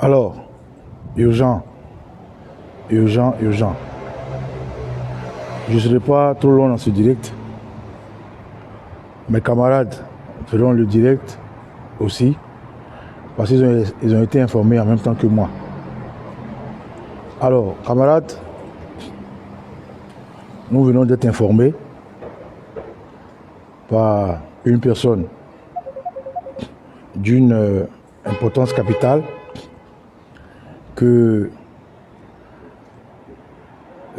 Alors, urgent. Je ne serai pas trop long dans ce direct. Mes camarades feront le direct aussi, parce qu'ils ont été informés en même temps que moi. Alors, camarades, nous venons d'être informés par une personne d'une importance capitale que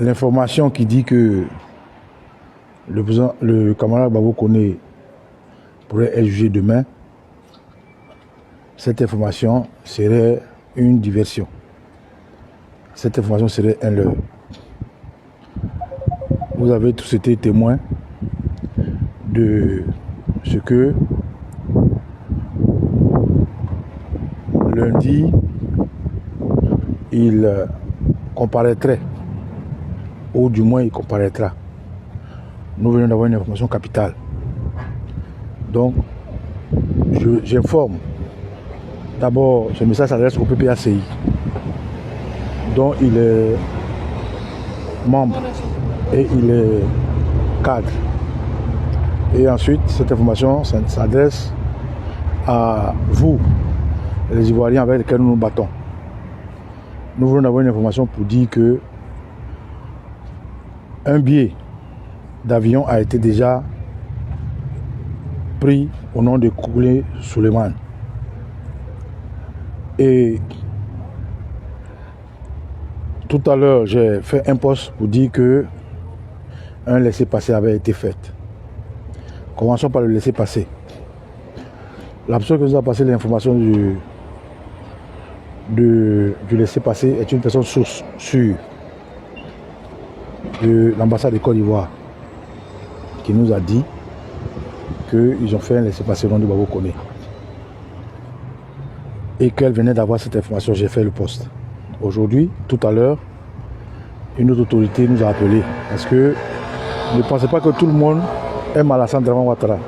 l'information qui dit que le camarade Babo Koné pourrait être jugé demain, cette information serait une diversion. Cette information serait un leurre. Vous avez tous été témoins de ce que lundi, il comparaîtrait, ou du moins il comparaîtra. Nous venons d'avoir une information capitale. Donc, j'informe. D'abord, ce message s'adresse au PPACI, dont il est membre et il est cadre. Et ensuite, cette information s'adresse à vous, les Ivoiriens avec lesquels nous nous battons. Nous voulons avoir une information pour dire que un billet d'avion a été déjà pris au nom de Koulé Souleymane. Et tout à l'heure, j'ai fait un post pour dire que un laissez-passer avait été fait. Commençons par le laissez-passer. La personne qui nous a passé l'information du laissez-passer est une personne source sûre de l'ambassade de Côte d'Ivoire qui nous a dit qu'ils ont fait un laissez-passer au nom de Babo Koné et qu'elle venait d'avoir cette information. J'ai fait le post. Aujourd'hui, tout à l'heure, une autre autorité nous a appelés parce que ne pensez pas que tout le monde aime Alassane Dramane Ouattara.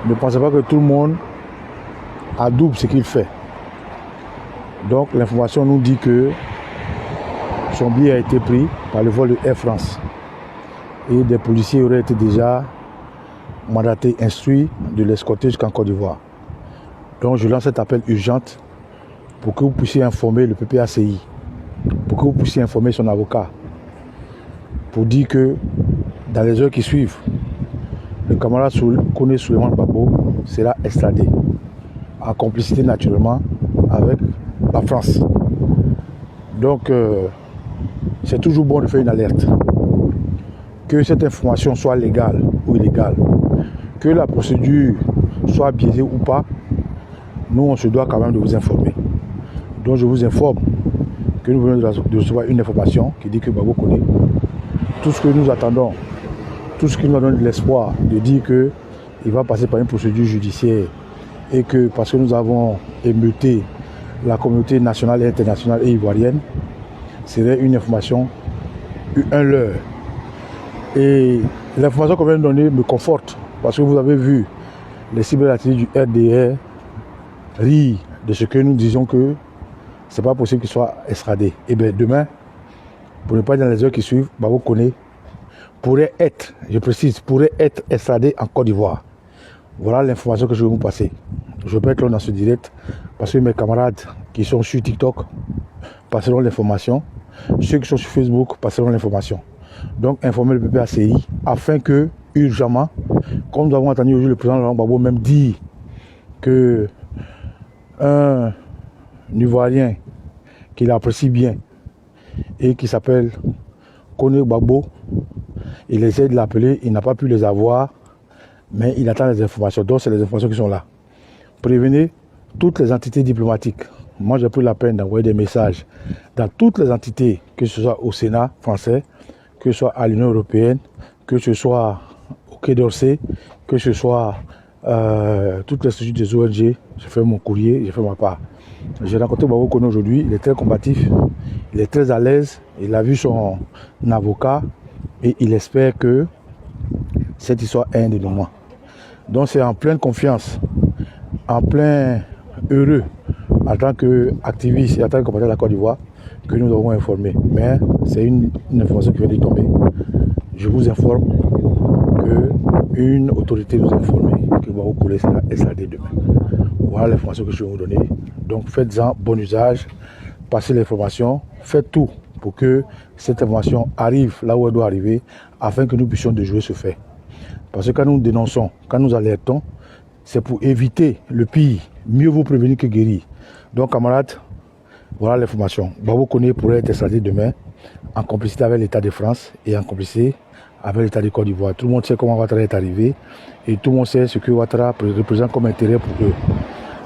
Ne pensez pas que tout le monde adoube ce qu'il fait. Donc l'information nous dit que son billet a été pris par le vol de Air France et des policiers auraient été déjà mandatés, instruits de l'escorter jusqu'en Côte d'Ivoire. Donc je lance cet appel urgent pour que vous puissiez informer le PPACI, pour que vous puissiez informer son avocat, pour dire que dans les heures qui suivent, le camarade Koné Souleymane Babo sera extradé, en complicité naturellement avec la France. Donc c'est toujours bon de faire une alerte. Que cette information soit légale ou illégale, que la procédure soit biaisée ou pas, nous on se doit quand même de vous informer. Donc je vous informe que nous venons de recevoir une information qui dit que Babo Koné, tout ce que nous attendons, tout ce qui nous donne de l'espoir de dire qu'il va passer par une procédure judiciaire et que parce que nous avons émeuté la communauté nationale et internationale et ivoirienne, serait une information, un leurre. Et l'information qu'on vient de donner me conforte parce que vous avez vu les cyberactivistes du RDR rire de ce que nous disons que c'est pas possible qu'il soit extradé. Et bien demain, pour ne pas dire dans les heures qui suivent, Babo Koné pourrait être, je précise, pourrait être extradé en Côte d'Ivoire. Voilà l'information que je vais vous passer. Je peux être là dans ce direct parce que mes camarades qui sont sur TikTok passeront l'information. Ceux qui sont sur Facebook passeront l'information. Donc informer le PPACI afin que, urgemment, comme nous avons entendu aujourd'hui le président Laurent Gbagbo même dire que un Ivoirien qu'il apprécie bien et qui s'appelle Koné Gbagbo, il essaie de l'appeler, il n'a pas pu les avoir, mais il attend les informations. Donc c'est les informations qui sont là. Prévenez toutes les entités diplomatiques. Moi j'ai pris la peine d'envoyer des messages dans toutes les entités, que ce soit au Sénat français, que ce soit à l'Union européenne, que ce soit au Quai d'Orsay, que ce soit toutes les structures des ONG. J'ai fait mon courrier, j'ai fait ma part. J'ai rencontré Babo Koné aujourd'hui, il est très combatif, il est très à l'aise, il a vu son avocat et il espère que cette histoire est un dénouement. Donc c'est en pleine confiance, en plein heureux en tant qu'activiste et en tant que compagnon de la Côte d'Ivoire que nous avons informé. Mais c'est une information qui vient de tomber. Je vous informe qu'une autorité nous a informé que Babou Koulé sera SAD demain. Voilà l'information que je vais vous donner. Donc faites-en bon usage, passez l'information, faites tout pour que cette information arrive là où elle doit arriver afin que nous puissions de jouer ce fait. Parce que quand nous dénonçons, quand nous alertons, c'est pour éviter le pire. Mieux vous prévenir que guérir. Donc camarades, voilà l'information. Babou Koné pourrait être extradé demain en complicité avec l'État de France et en complicité avec l'État de Côte d'Ivoire. Tout le monde sait comment Ouattara est arrivé et tout le monde sait ce que Ouattara représente comme intérêt pour eux.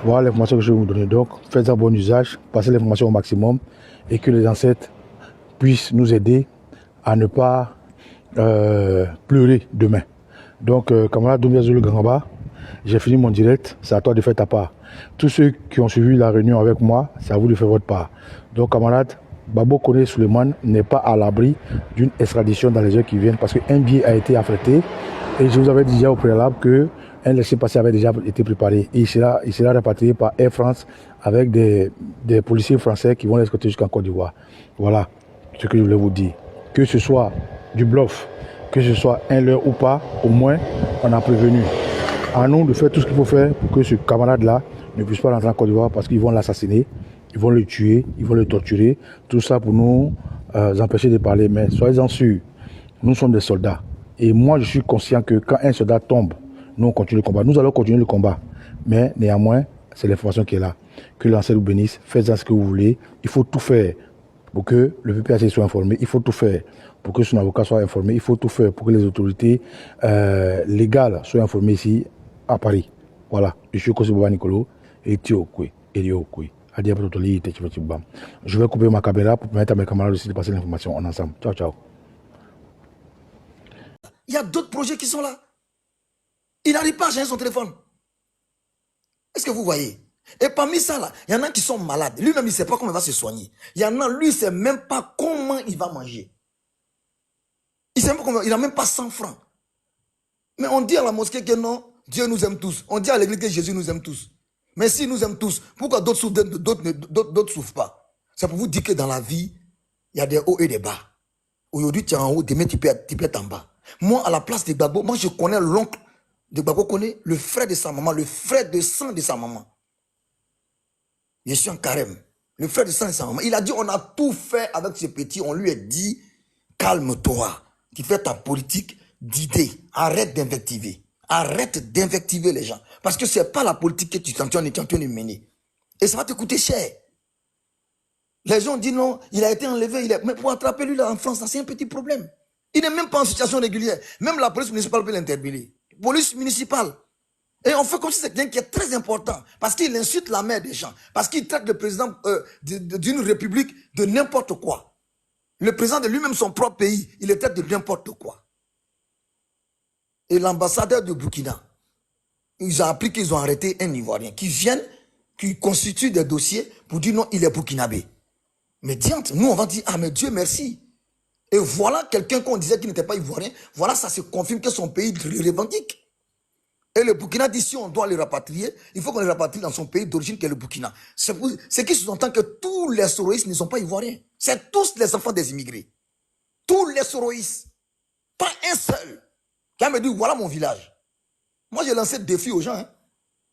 Voilà l'information que je vais vous donner. Donc faites-en bon usage, passez l'information au maximum et que les ancêtres puissent nous aider à ne pas pleurer demain. Donc camarade Doumbia Zulu Gangaba, j'ai fini mon direct, c'est à toi de faire ta part. Tous ceux qui ont suivi la réunion avec moi, c'est à vous de faire votre part. Donc camarades, Babou Koné Souleymane n'est pas à l'abri d'une extradition dans les heures qui viennent parce qu'un billet a été affrété et je vous avais dit déjà au préalable qu'un laissez-passer avait déjà été préparé et il sera répatrié par Air France avec des policiers français qui vont l'escorter jusqu'en Côte d'Ivoire. Voilà ce que je voulais vous dire. Que ce soit du bluff, que ce soit un leurre ou pas, au moins on a prévenu. À nous de faire tout ce qu'il faut faire pour que ce camarade-là ne puisse pas rentrer en Côte d'Ivoire parce qu'ils vont l'assassiner. Ils vont le tuer, ils vont le torturer, tout ça pour nous empêcher de parler. Mais soyez-en sûrs, nous sommes des soldats. Et moi, je suis conscient que quand un soldat tombe, nous, on continue le combat. Nous allons continuer le combat. Mais néanmoins, c'est l'information qui est là. Que l'ancêtre vous bénisse, faites-en ce que vous voulez. Il faut tout faire pour que le PPAC soit informé. Il faut tout faire pour que son avocat soit informé. Il faut tout faire pour que les autorités légales soient informées ici à Paris. Voilà. Je suis Kosi Boba Nicolo et Tio Kwe. Je vais couper ma caméra pour permettre à mes camarades aussi de passer l'information en ensemble. Ciao, ciao. Il y a d'autres projets qui sont là. Il n'arrive pas à changer son téléphone. Est-ce que vous voyez? Et parmi ça, là, il y en a qui sont malades. Lui-même, il ne sait pas comment il va se soigner. Il y en a, lui, il ne sait même pas comment il va manger. Il n'a même pas 100 francs. Mais on dit à la mosquée que non, Dieu nous aime tous. On dit à l'église que Jésus nous aime tous. Mais s'il nous aime tous, pourquoi d'autres souffrent, d'autres souffrent pas? C'est pour vous dire que dans la vie, il y a des hauts et des bas. Aujourd'hui, tu es en haut, demain, tu peux être en bas. Moi, à la place de Gbagbo, moi, je connais l'oncle de Gbagbo, connaît le frère de sa maman, le frère de sang de sa maman. Je suis en carême. Le frère de sang de sa maman. Il a dit, on a tout fait avec ce petit. On lui a dit, calme-toi. Tu fais ta politique d'idées. Arrête d'invectiver. Arrête d'invectiver les gens. Parce que ce n'est pas la politique que tu es en train de mener. Et ça va te coûter cher. Les gens disent non, il a été enlevé. Mais pour attraper lui là en France, c'est un petit problème. Il n'est même pas en situation régulière. Même la police municipale peut l'interpeller. Police municipale. Et on fait comme si c'est quelqu'un qui est très important. Parce qu'il insulte la mère des gens. Parce qu'il traite le président d'une république de n'importe quoi. Le président de lui-même, son propre pays, il le traite de n'importe quoi. Et l'ambassadeur de Burkina, ils ont appris qu'ils ont arrêté un Ivoirien qui vient, qui constitue des dossiers pour dire non, il est burkinabé. Mais diante, nous on va dire, ah mais Dieu merci. Et voilà quelqu'un qu'on disait qu'il n'était pas ivoirien, voilà ça se confirme que son pays le revendique. Et le Burkina dit, si on doit le rapatrier, il faut qu'on le rapatrie dans son pays d'origine qui est le Burkina. C'est qui sous-entend que tous les soroïstes ne sont pas ivoiriens. C'est tous les enfants des immigrés. Tous les soroïstes. Pas un seul. Qui me dit, voilà mon village. Moi, j'ai lancé le défi aux gens. Hein.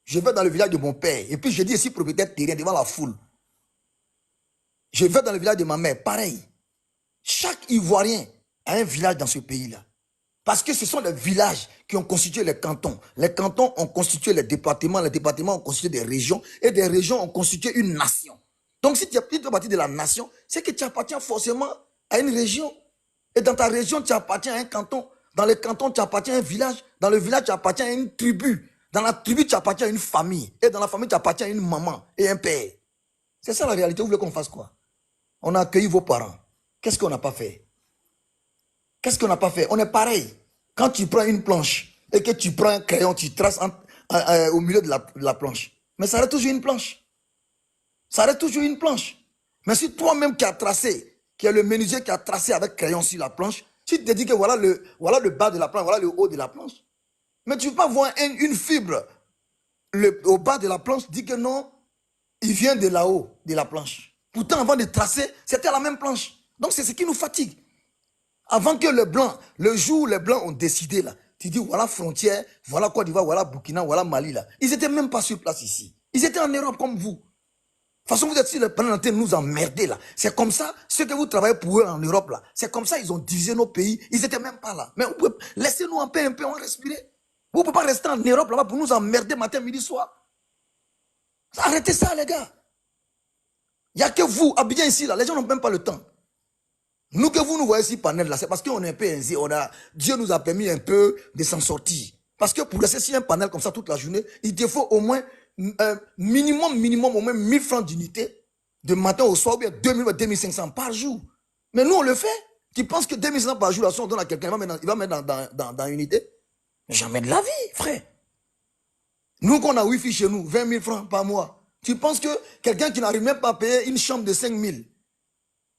Je vais dans le village de mon père. Et puis, je dis ici, propriétaire terrien devant la foule. Je vais dans le village de ma mère. Pareil. Chaque Ivoirien a un village dans ce pays-là. Parce que ce sont les villages qui ont constitué les cantons. Les cantons ont constitué les départements ont constitué des régions. Et des régions ont constitué une nation. Donc, si tu fais partie de la nation, c'est que tu appartiens forcément à une région. Et dans ta région, tu appartiens à un canton. Dans le canton, tu appartiens à un village. Dans le village, tu appartiens à une tribu. Dans la tribu, tu appartiens à une famille. Et dans la famille, tu appartiens à une maman et un père. C'est ça la réalité. Vous voulez qu'on fasse quoi? On a accueilli vos parents. Qu'est-ce qu'on n'a pas fait? Qu'est-ce qu'on n'a pas fait? On est pareil. Quand tu prends une planche et que tu prends un crayon, tu traces au milieu de la planche. Mais ça reste toujours une planche. Ça reste toujours une planche. Mais si toi-même qui as tracé, qui est le menuisier qui a tracé avec crayon sur la planche, si tu te dis que voilà le bas de la planche, voilà le haut de la planche, mais tu ne peux pas voir une fibre au bas de la planche, dis que non, il vient de là-haut, de la planche. Pourtant, avant de tracer, c'était la même planche. Donc, c'est ce qui nous fatigue. Avant que les Blancs, le jour où les Blancs ont décidé, là, tu dis, voilà frontière, voilà Côte d'Ivoire, voilà Burkina, voilà Mali, là. Ils n'étaient même pas sur place ici. Ils étaient en Europe comme vous. De toute façon, vous êtes sur le planète de nous emmerder, là. C'est comme ça, ceux que vous travaillez pour eux en Europe, là, c'est comme ça, ils ont divisé nos pays. Ils n'étaient même pas là. Mais laissez-nous en paix un peu, on va respirer. Vous ne pouvez pas rester en Europe, là-bas, pour nous emmerder matin, midi, soir. Arrêtez ça, les gars. Il n'y a que vous, Abidjan ici, là. Les gens n'ont même pas le temps. Nous que vous nous voyez ici, panel là, c'est parce qu'on est un peu aisé. Dieu nous a permis un peu de s'en sortir. Parce que pour rester sur un panel comme ça toute la journée, il te faut au moins, minimum, au moins 1000 francs d'unité, de matin au soir, ou bien 2000 ou 2500 par jour. Mais nous, on le fait. Tu penses que 2500 par jour, là, si on donne à quelqu'un, il va mettre dans unité? Jamais de la vie, frère. Nous, qu'on a Wi-Fi chez nous, 20 000 francs par mois. Tu penses que quelqu'un qui n'arrive même pas à payer une chambre de 5 000,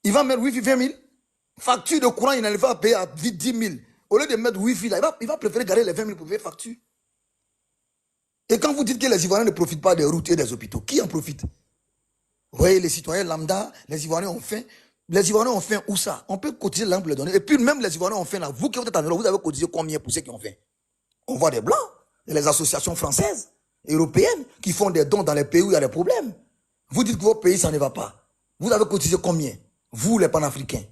il va mettre Wi-Fi 20 000? Facture de courant, il n'arrive pas à payer à 10 000. Au lieu de mettre Wi-Fi, là, il va préférer garder les 20 000 pour payer facture. Et quand vous dites que les Ivoiriens ne profitent pas des routes et des hôpitaux, qui en profite? Vous voyez, les citoyens lambda, les Ivoiriens ont faim. Les Ivoiriens ont faim où ça? On peut cotiser l'an pour les donner. Et puis même les Ivoiriens ont faim là. Vous qui êtes en Europe, vous avez cotisé combien pour ceux qui ont faim? On voit des Blancs, et les associations françaises, européennes, qui font des dons dans les pays où il y a des problèmes. Vous dites que vos pays, ça ne va pas. Vous avez cotisé combien? Vous, les panafricains.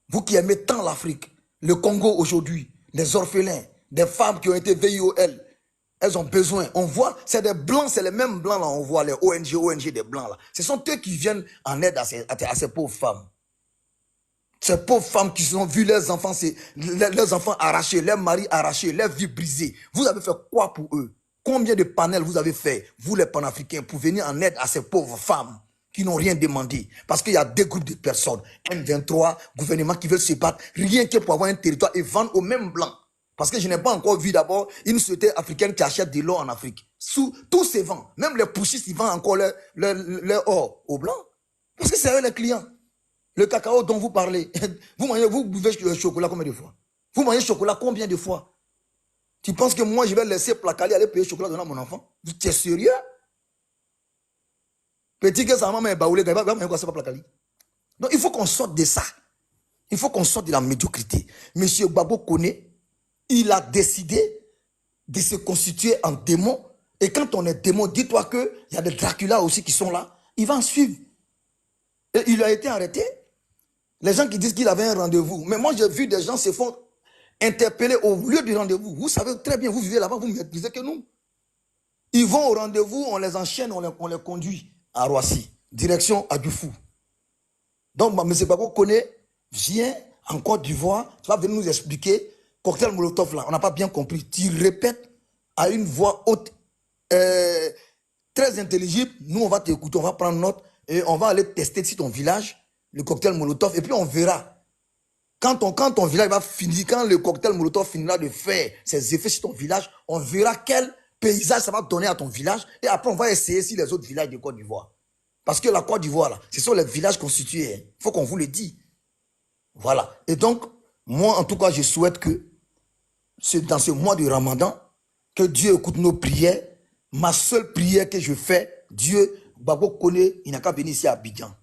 Vous qui aimez tant l'Afrique, le Congo aujourd'hui, des orphelins, des femmes qui ont été VIOL, elles ont besoin. On voit, c'est des blancs, c'est les mêmes blancs là, on voit les ONG des blancs là. Ce sont eux qui viennent en aide à ces pauvres femmes. Ces pauvres femmes qui ont vu leurs enfants arrachés, leurs maris arrachés, leurs vies brisées. Vous avez fait quoi pour eux? Combien de panels vous avez fait, vous les panafricains, pour venir en aide à ces pauvres femmes qui n'ont rien demandé? Parce qu'il y a deux groupes de personnes, M23, gouvernement qui veulent se battre, rien que pour avoir un territoire et vendre aux mêmes blancs. Parce que je n'ai pas encore vu d'abord une société africaine qui achète de l'or en Afrique. Tout se vend. Même les poussistes, ils vendent encore leur or aux blancs. Parce que c'est eux les clients. Le cacao dont vous parlez, vous buvez le chocolat combien de fois? Vous mangez le chocolat combien de fois? Tu penses que moi, je vais laisser Placali aller payer le chocolat à mon enfant? Tu es sérieux? Petit que sa maman est baoulée, il va me dire quoi, c'est pas Placali. Donc, il faut qu'on sorte de ça. Il faut qu'on sorte de la médiocrité. Monsieur Gbagbo connaît, il a décidé de se constituer en démon. Et quand on est démon, dis-toi qu'il y a des Dracula aussi qui sont là. Il va en suivre. Et il a été arrêté. Les gens qui disent qu'il avait un rendez-vous. Mais moi, j'ai vu des gens se font interpeller au lieu du rendez-vous. Vous savez très bien, vous vivez là-bas, vous maîtrisez que nous. Ils vont au rendez-vous, on les enchaîne, on les conduit à Roissy, direction Adjoufou. Donc, M. Gbagbo connaît, vient en Côte d'Ivoire, tu vas venir nous expliquer, cocktail Molotov là, on n'a pas bien compris. Tu répètes à une voix haute, très intelligible, nous on va t'écouter, on va prendre note et on va aller tester sur ton village le cocktail Molotov et puis on verra. Quand ton village va finir, quand le cocktail Molotov finira de faire ses effets sur ton village, on verra quel paysage ça va donner à ton village et après on va essayer sur les autres villages de Côte d'Ivoire. Parce que la Côte d'Ivoire, là, ce sont les villages constitués. Il faut qu'on vous le dise. Voilà. Et donc, moi, en tout cas, je souhaite que dans ce mois de Ramadan, que Dieu écoute nos prières. Ma seule prière que je fais, Dieu, Gbagbo connaît, il n'a qu'à venir ici à Abidjan.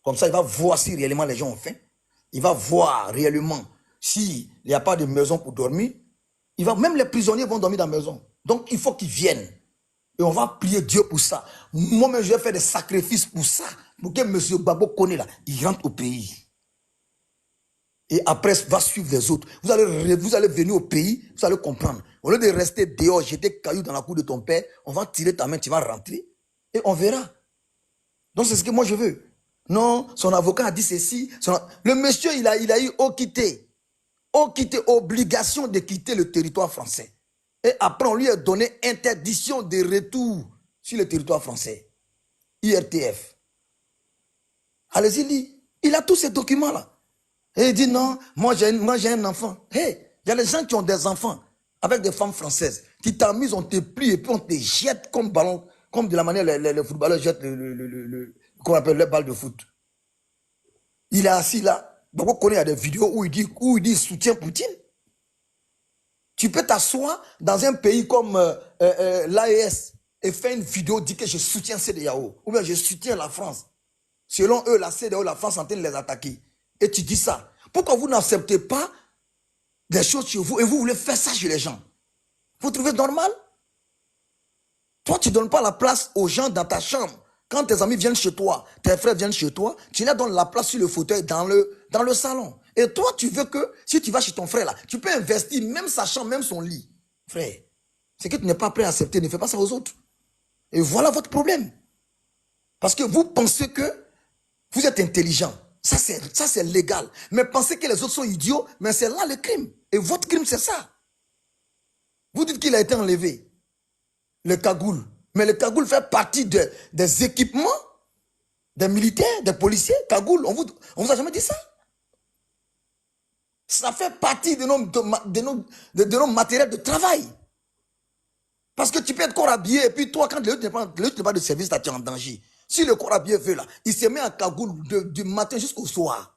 Comme ça, il va voir si réellement les gens ont faim. Il va voir réellement s'il n'y a pas de maison pour dormir. Même les prisonniers vont dormir dans la maison. Donc, il faut qu'ils viennent. Et on va prier Dieu pour ça. Moi-même, je vais faire des sacrifices pour ça. Pour que M. Gbagbo connaît là, il rentre au pays. Et après, va suivre les autres. Vous allez venir au pays, vous allez comprendre. Au lieu de rester dehors, jeter cailloux dans la cour de ton père, on va tirer ta main, tu vas rentrer. Et on verra. Donc, c'est ce que moi je veux. Non, son avocat a dit ceci. Le monsieur, il a eu obligation de quitter le territoire français. Et après, on lui a donné interdiction de retour sur le territoire français. IRTF. Allez-y, lis. Il a tous ces documents-là. Et il dit non, moi j'ai un enfant. Hey, il y a des gens qui ont des enfants avec des femmes françaises. Tu t'amuses, on te plie et puis on te jette comme ballon, comme de la manière les footballeurs jettent qu'on appelle les balles de foot. Il est assis là. Donc on connaît, il y a des vidéos où il dit soutien Poutine. Tu peux t'asseoir dans un pays comme l'AES et fait une vidéo, dit que je soutiens CEDEAO, ou bien je soutiens la France. Selon eux, la CEDEAO, la France est en train de les attaquer. Et tu dis ça. Pourquoi vous n'acceptez pas des choses chez vous et vous voulez faire ça chez les gens? Vous trouvez normal? Toi, tu ne donnes pas la place aux gens dans ta chambre. Quand tes amis viennent chez toi, tes frères viennent chez toi, tu leur donnes la place sur le fauteuil dans le salon. Et toi, tu veux que, si tu vas chez ton frère là, tu peux investir même sa chambre, même son lit. Frère, c'est que tu n'es pas prêt à accepter, ne fais pas ça aux autres. Et voilà votre problème. Parce que vous pensez que vous êtes intelligent. Ça, c'est légal. Mais pensez que les autres sont idiots, mais c'est là le crime. Et votre crime, c'est ça. Vous dites qu'il a été enlevé. Le cagoule. Mais le cagoule fait partie des équipements des militaires, des policiers. Cagoule, on vous a jamais dit ça? Ça fait partie de nos matériels de travail. Parce que tu peux être corps habillé et puis toi, quand l'autre n'est pas de service, là, tu es en danger. Si le corps habillé veut là, il se met à cagoule du matin jusqu'au soir.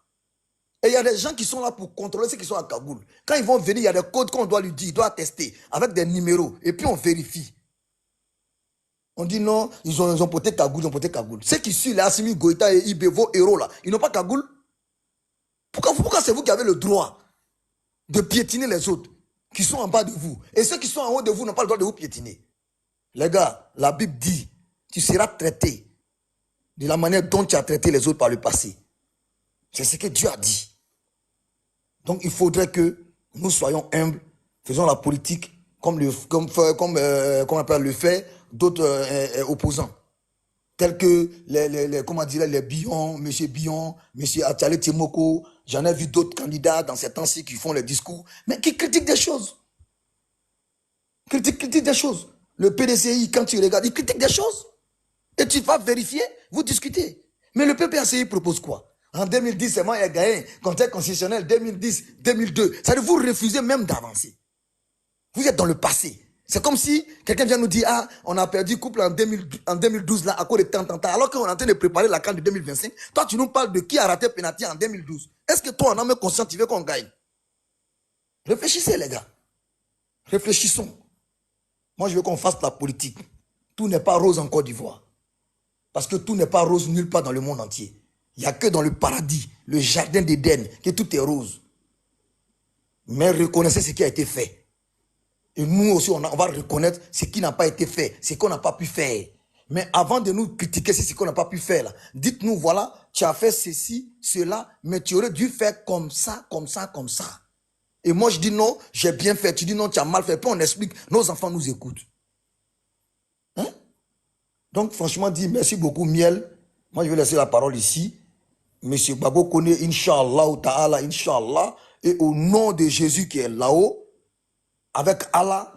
Et il y a des gens qui sont là pour contrôler ceux qui sont à cagoule. Quand ils vont venir, il y a des codes qu'on doit lui dire, il doit tester avec des numéros. Et puis on vérifie. On dit non, ils ont porté cagoule, ils ont porté cagoule. Ceux qui suivent les Assimi Goïta et Ibé, vos héros là, ils n'ont pas cagoule. Pourquoi c'est vous qui avez le droit de piétiner les autres qui sont en bas de vous? Et ceux qui sont en haut de vous n'ont pas le droit de vous piétiner. Les gars, la Bible dit, tu seras traité de la manière dont tu as traité les autres par le passé. C'est ce que Dieu a dit. Donc il faudrait que nous soyons humbles, faisons la politique comme on appelle le fait d'autres opposants. Tels que les Billon, M. Billon, M. Attialé Timoko. J'en ai vu d'autres candidats dans ces temps-ci qui font les discours, mais qui critiquent des choses. Critique des choses. Le PDCI, quand tu regardes, il critique des choses. Et tu vas vérifier, vous discutez. Mais le PPACI propose quoi? En 2010, c'est moi qui ai gagné. Conseil constitutionnel 2010, 2002. Ça veut dire vous refusez même d'avancer. Vous êtes dans le passé. C'est comme si quelqu'un vient nous dire, ah, on a perdu couple en 2012 là, à cause de tant, alors qu'on est en train de préparer la CAN de 2025. Toi, tu nous parles de qui a raté penalty en 2012. Est-ce que toi, en âme consciente, tu veux qu'on gagne? Réfléchissez, les gars. Réfléchissons. Moi, je veux qu'on fasse la politique. Tout n'est pas rose en Côte d'Ivoire. Parce que tout n'est pas rose nulle part dans le monde entier. Il n'y a que dans le paradis, le jardin d'Éden, que tout est rose. Mais reconnaissez ce qui a été fait. Et nous aussi, on va reconnaître ce qui n'a pas été fait, ce qu'on n'a pas pu faire. Mais avant de nous critiquer ce qu'on n'a pas pu faire, dites-nous, voilà, tu as fait ceci, cela, mais tu aurais dû faire comme ça, comme ça, comme ça. Et moi, je dis non, j'ai bien fait. Tu dis non, tu as mal fait. Puis on explique, nos enfants nous écoutent. Hein? Donc, franchement, dit merci beaucoup, Miel. Moi, je vais laisser la parole ici. Monsieur Babo connaît, Inch'Allah, Ta'ala, Inch'Allah. Et au nom de Jésus qui est là-haut, avec Allah,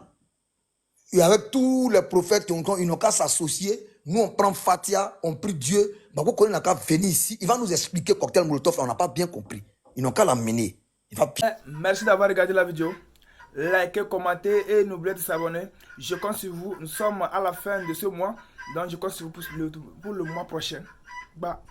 et avec tous les prophètes, ils n'ont qu'à s'associer. Nous, on prend Fatia, on prie Dieu. Babo connaît n'a qu'à venir ici. Il va nous expliquer cocktail Molotov. On n'a pas bien compris. Ils n'ont qu'à l'amener. Merci d'avoir regardé la vidéo. Likez, commentez et n'oubliez pas de s'abonner. Je compte sur vous. Nous sommes à la fin de ce mois. Donc je compte sur vous pour le mois prochain. Bah.